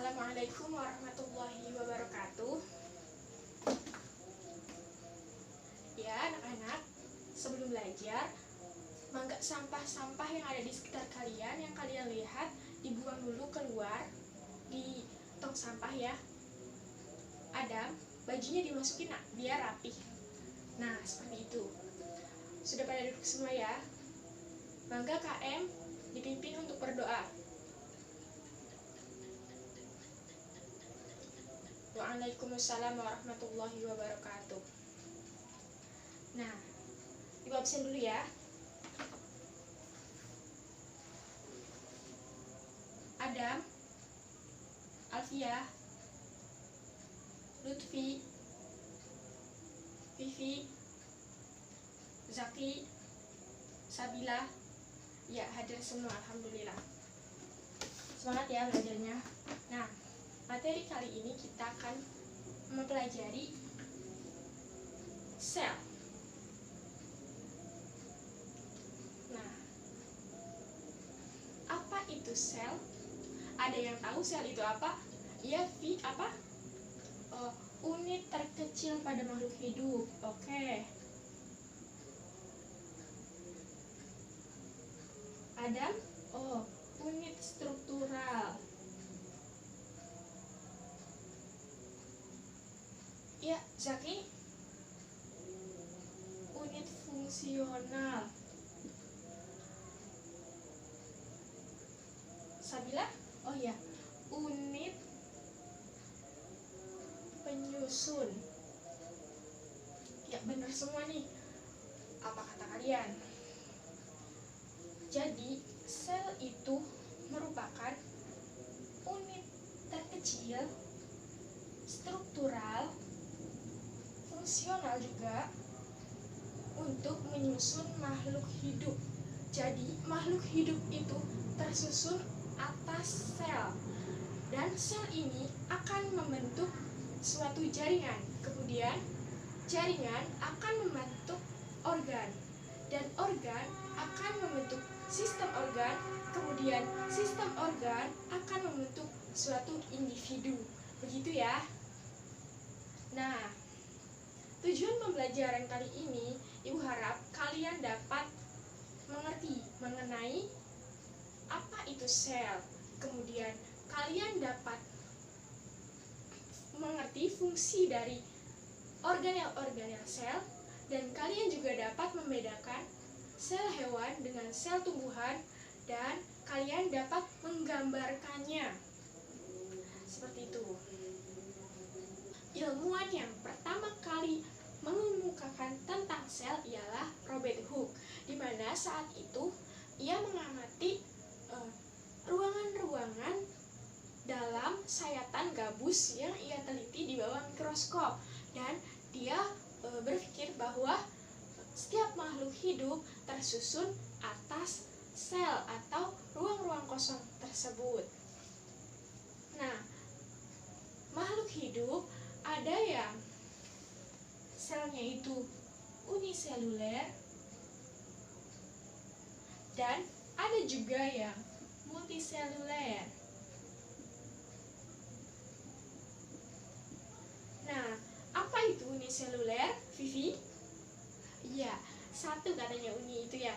Assalamualaikum warahmatullahi wabarakatuh. Ya anak-anak, sebelum belajar, mangga sampah-sampah yang ada di sekitar kalian, yang kalian lihat, dibuang dulu keluar di tong sampah ya. Adam, bajunya dimasukin biar rapi. Nah, seperti itu. Sudah pada duduk semua ya? Mangga KM dipimpin untuk berdoa. Waalaikumsalam warahmatullahi wabarakatuh. Nah, ibu absen dulu ya. Adam, Alfia, Lutfi, Vivi, Zaki, Sabila, ya hadir semua, alhamdulillah. Semangat ya belajarnya. Nah, materi kali ini kita akan mempelajari sel. Nah, apa itu sel? Ada yang tahu sel itu apa? Ya, apa? Unit terkecil pada makhluk hidup. Oke. Adam? Unit struktural. Ya, Zaki? Unit fungsional. Sabila? Oh ya, unit penyusun. Ya, benar semua nih. Apa kata kalian? Jadi, sel itu merupakan unit terkecil, struktural, fungsional juga untuk menyusun makhluk hidup. Jadi, makhluk hidup itu tersusun atas sel. Dan sel ini akan membentuk suatu jaringan. Kemudian, jaringan akan membentuk organ. Dan organ akan membentuk sistem organ. Kemudian, sistem organ akan membentuk suatu individu. Begitu ya. Nah, tujuan pembelajaran kali ini, Ibu harap kalian dapat mengerti mengenai apa itu sel. Kemudian, kalian dapat mengerti fungsi dari organel-organel sel, dan kalian juga dapat membedakan sel hewan dengan sel tumbuhan, dan kalian dapat menggambarkannya. Seperti itu. Ilmuwan yang pertama kali mengemukakan tentang sel ialah Robert Hooke, di mana saat itu ia mengamati ruangan-ruangan dalam sayatan gabus yang ia teliti di bawah mikroskop, dan dia berpikir bahwa setiap makhluk hidup tersusun atas sel atau ruang-ruang kosong tersebut. Nah, makhluk hidup ada yang selnya itu uniseluler, dan ada juga yang multiseluler. Nah, apa itu uniseluler, Vivi? Iya, satu katanya uni itu ya.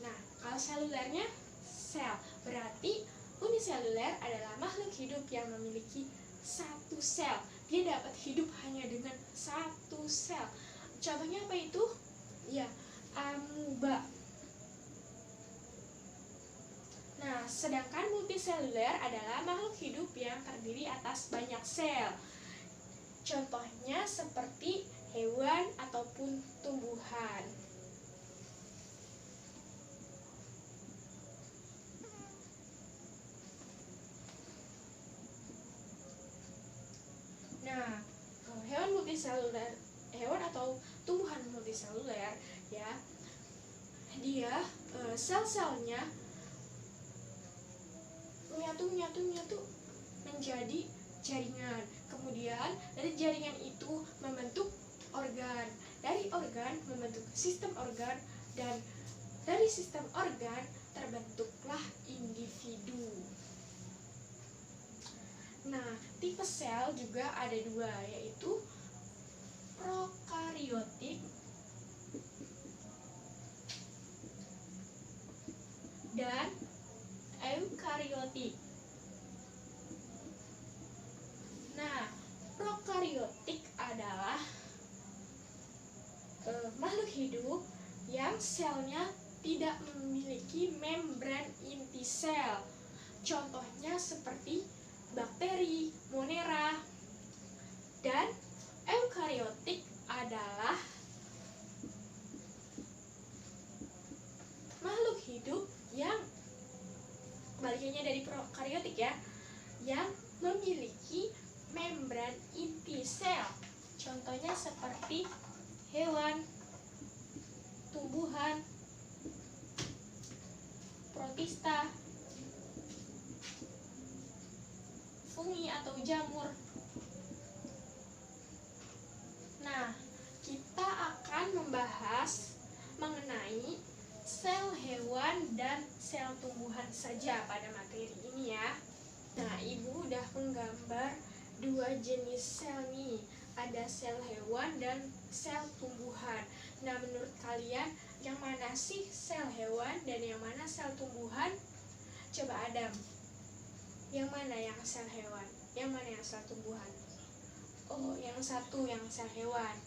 Nah, kalau selulernya sel, berarti uniseluler adalah makhluk hidup yang memiliki satu sel. Dia dapat hidup hanya dengan satu sel. Contohnya apa itu? Ya, amuba. Nah, sedangkan multiseluler adalah makhluk hidup yang terdiri atas banyak sel. Contohnya seperti hewan ataupun tumbuhan. Nah, hewan atau tumbuhan multiseluler ya, dia sel-selnya menyatu menjadi jaringan. Kemudian dari jaringan itu membentuk organ. Dari organ membentuk sistem organ, dan dari sistem organ terbentuklah individu. Nah, sel juga ada dua, yaitu prokariotik dan eukariotik. Nah, prokariotik adalah makhluk hidup yang selnya tidak memiliki membran inti sel. Contohnya seperti bakteri, monera. Dan eukariotik adalah makhluk hidup yang kebalikannya dari prokariotik ya, yang memiliki membran inti sel. Contohnya seperti hewan, tumbuhan, protista, fungi atau jamur. Nah, kita akan membahas mengenai sel hewan dan sel tumbuhan saja pada materi ini ya. Nah, Ibu udah menggambar dua jenis sel nih. Ada sel hewan dan sel tumbuhan. Nah, menurut kalian yang mana sih sel hewan dan yang mana sel tumbuhan? Coba Adam, yang mana yang sel hewan? Yang mana yang sel tumbuhan? Oh, yang satu yang sel hewan.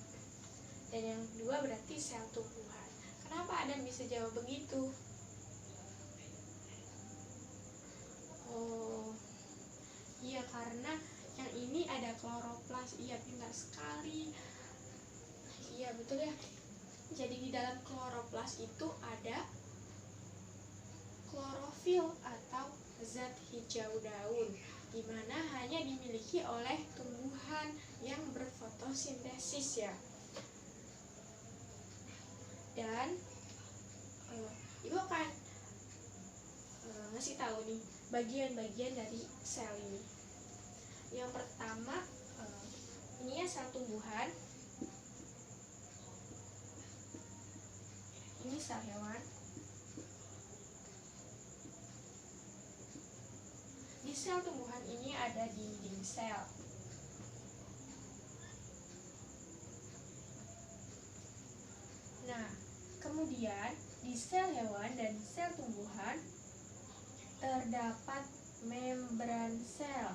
Dan yang dua berarti sel tumbuhan. Kenapa Adam bisa jawab begitu? Oh, iya karena yang ini ada kloroplas. Iya, pintar sekali. Iya, betul ya. Jadi di dalam kloroplas itu ada klorofil atau zat hijau daun, di mana hanya dimiliki oleh tumbuhan yang berfotosintesis ya. Dan Ibu akan ngasih tahu nih bagian-bagian dari sel ini. Yang pertama, ini ya sel tumbuhan. Ini sel hewan. Di sel tumbuhan ini ada dinding sel. Nah, kemudian di sel hewan dan sel tumbuhan terdapat membran sel.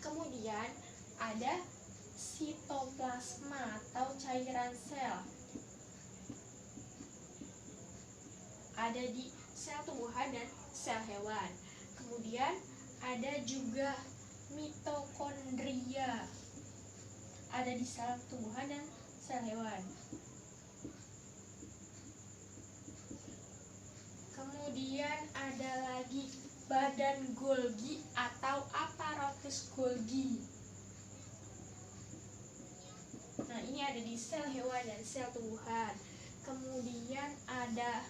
Kemudian ada sitoplasma atau cairan sel. Ada di sel tumbuhan dan sel hewan. Kemudian ada juga mitokondria. Ada di sel tumbuhan dan sel hewan. Kemudian ada lagi badan Golgi atau aparatus Golgi. Nah, ini ada di sel hewan dan sel tumbuhan. Kemudian ada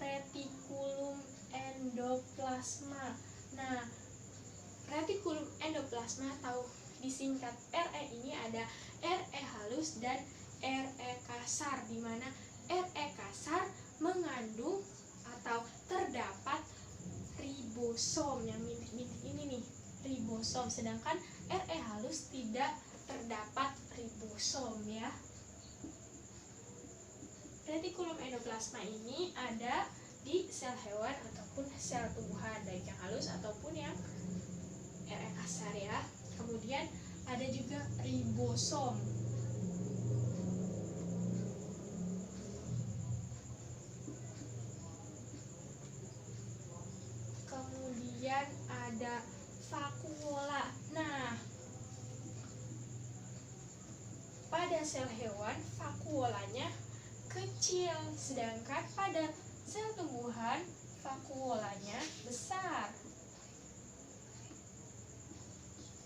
retikulum endoplasma. Nah, retikulum endoplasma atau disingkat RE ini ada RE halus dan RE kasar, di mana RE kasar mengandung atau terdapat ribosom yang ini nih, ribosom, sedangkan RE halus tidak terdapat ribosom ya. Retikulum endoplasma ini ada di sel hewan ataupun sel tumbuhan, baik yang halus ataupun yang RE kasar ya. Kemudian ada juga ribosom. Kemudian ada vakuola. Nah, pada sel hewan vakuolanya kecil, sedangkan pada sel tumbuhan vakuolanya besar.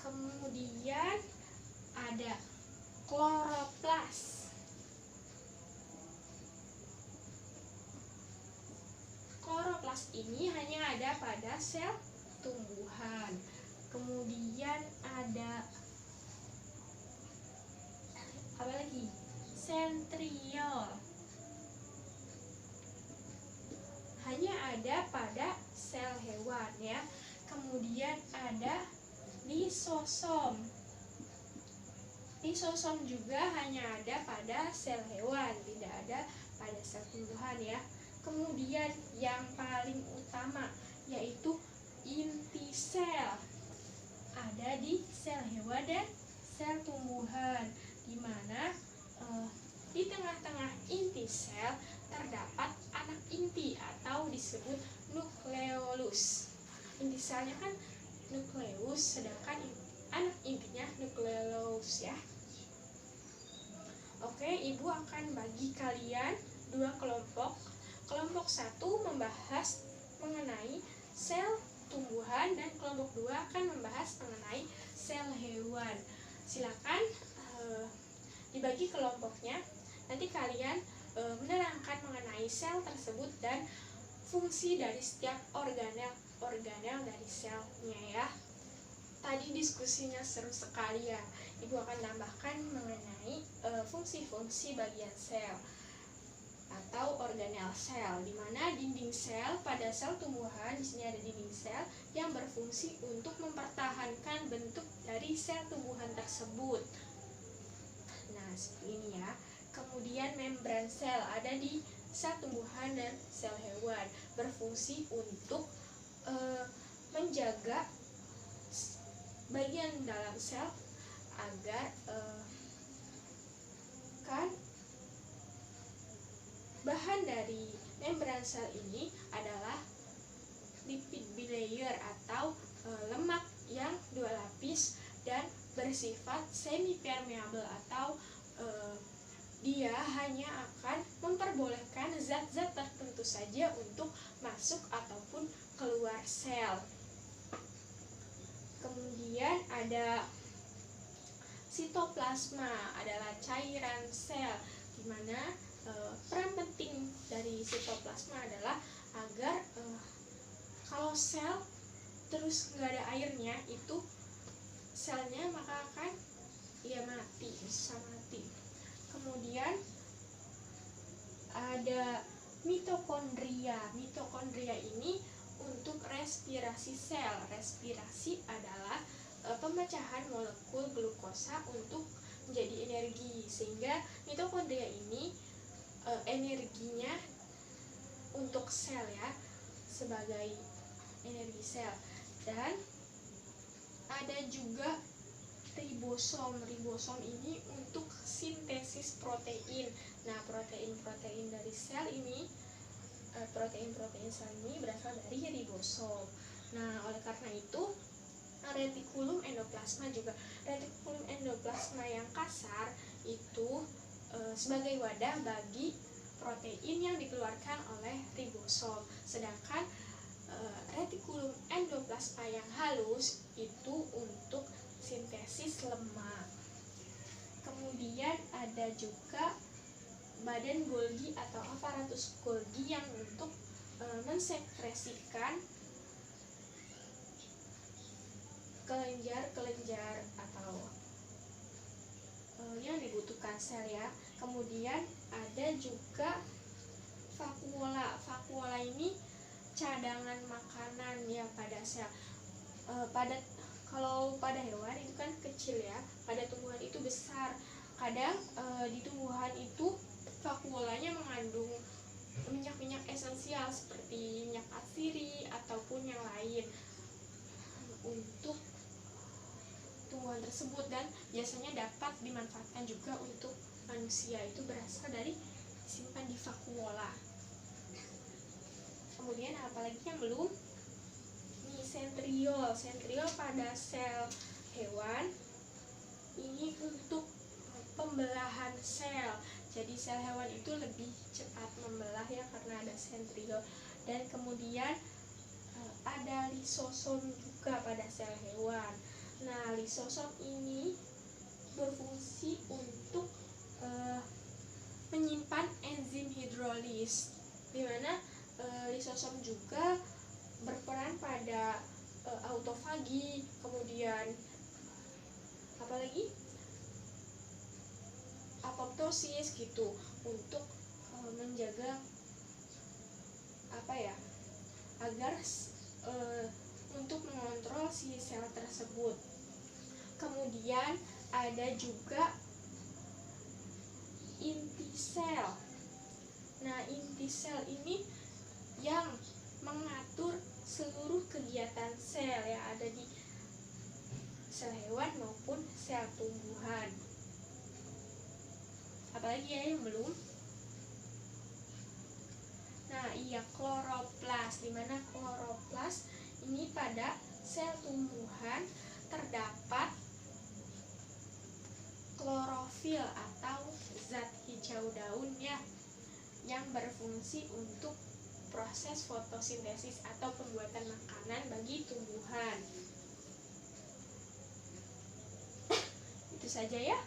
Kemudian ada kloroplas. Kloroplas ini hanya ada pada sel tumbuhan. Kemudian ada apa lagi? Sentriol. Hanya ada pada sel sel hewan ya. Kemudian ada lisosom. Lisosom juga hanya ada pada sel hewan, tidak ada pada sel tumbuhan ya. Kemudian yang paling utama yaitu inti sel. Ada di sel hewan dan sel tumbuhan, di mana di tengah-tengah inti sel terdapat anak inti atau disebut nukleolus. Inti selnya kan nukleus, sedangkan anak intinya nukleolus ya. Oke, Ibu akan bagi kalian dua kelompok. Kelompok 1 membahas mengenai sel tumbuhan dan kelompok 2 akan membahas mengenai sel hewan. Silakan dibagi kelompoknya. Nanti kalian menerangkan mengenai sel tersebut dan fungsi dari setiap organel dari selnya ya. Tadi diskusinya seru sekali ya. Ibu akan tambahkan mengenai fungsi-fungsi bagian sel atau organel sel, di mana dinding sel pada sel tumbuhan, di sini ada dinding sel yang berfungsi untuk mempertahankan bentuk dari sel tumbuhan tersebut. Nah, seperti ini ya. Kemudian membran sel ada di sel tumbuhan dan sel hewan, berfungsi untuk menjaga bagian dalam sel agar bahan dari membran sel ini adalah lipid bilayer atau lemak yang dua lapis dan bersifat semi permeable atau dia hanya akan memperbolehkan zat-zat tertentu saja untuk masuk ataupun keluar sel. Kemudian ada sitoplasma, adalah cairan sel, di mana peran penting dari sitoplasma adalah agar kalau sel terus nggak ada airnya, itu selnya maka akan mati, bisa mati. Kemudian ada mitokondria. Mitokondria ini untuk respirasi sel. Respirasi adalah pemecahan molekul glukosa untuk menjadi energi, sehingga mitokondria ini energinya untuk sel ya, sebagai energi sel. Dan ada juga ribosom. Ribosom ini untuk sintesis protein. Nah, protein-protein dari sel ini, protein-protein sel ini berasal dari ribosom. Nah, oleh karena itu retikulum endoplasma juga. Retikulum endoplasma yang kasar itu sebagai wadah bagi protein yang dikeluarkan oleh ribosom. Sedangkan retikulum endoplasma yang halus itu untuk sintesis lemak. Kemudian ada juga badan Golgi atau aparatus Golgi yang untuk mensekresikan kelenjar-kelenjar atau yang dibutuhkan sel ya. Kemudian ada juga vakuola. Vakuola ini cadangan makanan ya pada sel. Kalau pada hewan itu kan kecil ya, pada tumbuhan itu besar. Kadang di tumbuhan itu vakuolanya mengandung minyak-minyak esensial seperti minyak atsiri ataupun yang lain untuk tumbuhan tersebut, dan biasanya dapat dimanfaatkan juga untuk manusia. Itu berasal dari disimpan di vakuola. Kemudian apalagi yang belum? Sentriol. Sentriol pada sel hewan ini untuk pembelahan sel. Jadi sel hewan itu lebih cepat membelah ya karena ada sentriol. Dan kemudian ada lisosom juga pada sel hewan. Nah, lisosom ini berfungsi untuk menyimpan enzim hidrolis, di mana lisosom juga berperan pada autofagi, kemudian apalagi apoptosis gitu, untuk menjaga agar untuk mengontrol si sel tersebut. Kemudian ada juga inti sel. Nah, inti sel ini yang mengatur seluruh kegiatan sel yang ada di sel hewan maupun sel tumbuhan. Apalagi ya yang belum? Nah, iya, kloroplas. Di mana kloroplas ini pada sel tumbuhan terdapat klorofil atau zat hijau daun ya, yang berfungsi untuk proses fotosintesis atau pembuatan makanan bagi tumbuhan. Itu saja ya.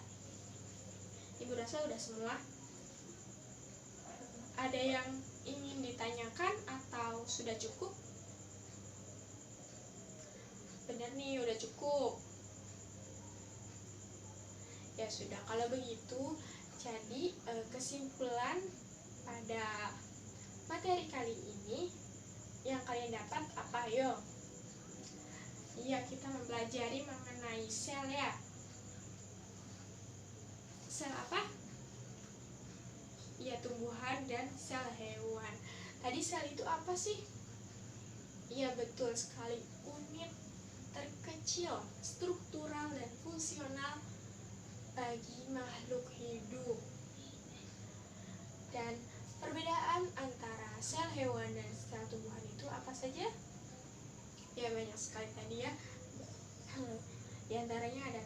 Ibu rasa udah semua. Ada yang ingin ditanyakan atau sudah cukup? Benar nih, udah cukup. Ya sudah, kalau begitu, jadi kesimpulan pada materi kali ini yang kalian dapat apa? Yo, iya, kita mempelajari mengenai sel ya. Sel apa? Iya, tumbuhan dan sel hewan. Tadi sel itu apa sih? Iya, betul sekali, unit terkecil, struktural dan fungsional bagi makhluk hidup. Dan perbedaan antara sel hewan dan sel tumbuhan itu apa saja? Ya, banyak sekali tadi ya. Di antaranya ada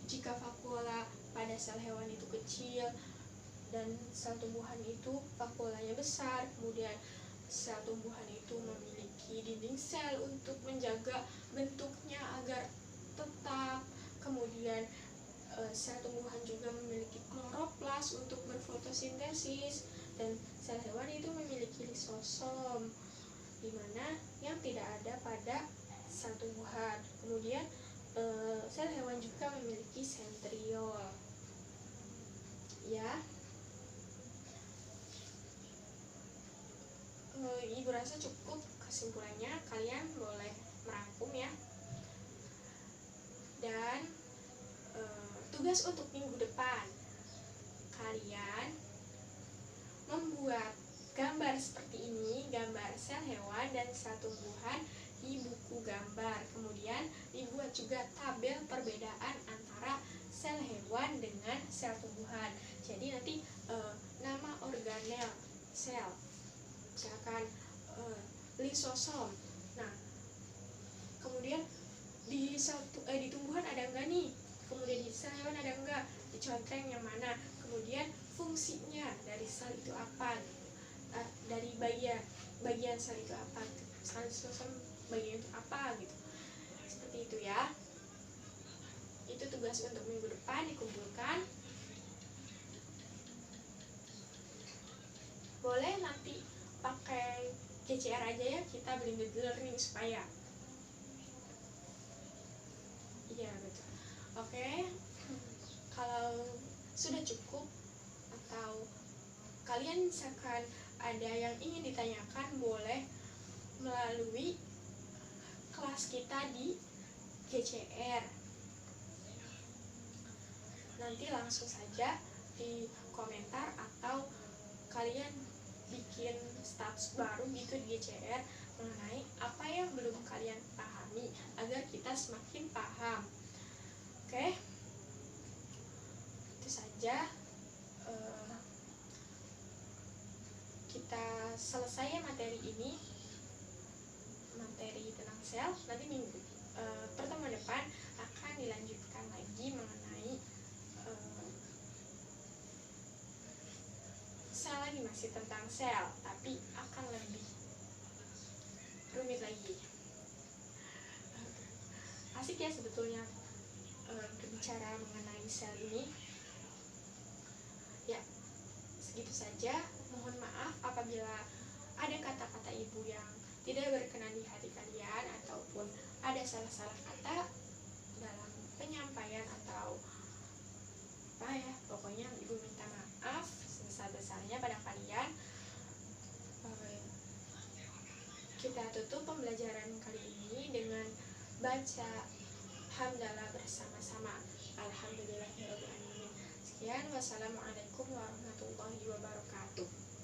jika vakuola pada sel hewan itu kecil dan sel tumbuhan itu vakuolanya besar, kemudian sel tumbuhan itu memiliki dinding sel untuk menjaga bentuknya agar tetap, kemudian sel tumbuhan juga memiliki kloroplas untuk berfotosintesis, dan sel hewan itu memiliki lisosom, di mana yang tidak ada pada sel tumbuhan. Kemudian sel hewan juga memiliki sentriol. Ya, Ibu rasa cukup kesimpulannya. Kalian boleh merangkum ya. Dan tugas untuk minggu depan, kalian membuat gambar seperti ini, gambar sel hewan dan sel tumbuhan di buku gambar. Kemudian dibuat juga tabel perbedaan antara sel hewan dengan sel tumbuhan. Jadi nanti nama organel sel, misalkan lisosom. Nah, kemudian di tumbuhan ada enggak nih? Kemudian di sel hewan ada enggak? Dicontreng yang mana? Kemudian fungsinya dari sel itu apa? Dari bagian sel itu apa? Misalnya lisosom bagian itu apa gitu. Seperti itu ya. Itu tugas untuk minggu depan, dikumpulkan. Boleh nanti pakai GCR aja ya, kita blended learning supaya. Iya, betul. Oke. Kalau sudah cukup atau kalian misalkan ada yang ingin ditanyakan, boleh melalui kelas kita di GCR. Nanti langsung saja di komentar atau kalian bikin status baru gitu di GCR mengenai apa yang belum kalian pahami agar kita semakin paham. Oke, itu saja. Kita selesai materi ini, materi tentang sel. Nanti pertemuan depan akan dilanjutkan lagi mengenai sel lagi, masih tentang sel, tapi akan lebih rumit lagi. Asik ya sebetulnya berbicara mengenai sel ini. Ya, segitu saja. Mohon maaf apabila ada kata-kata ibu yang tidak berkenan di hati kalian ataupun ada salah-salah kata dalam penyampaian atau apa ya, pokoknya ibu minta maaf sebesar-besarnya pada kalian. Kita kita tutup pembelajaran kali ini dengan baca hamdalah bersama-sama. Alhamdulillahirobbilalamin. Sekian, wassalamualaikum warahmatullahi wabarakatuh.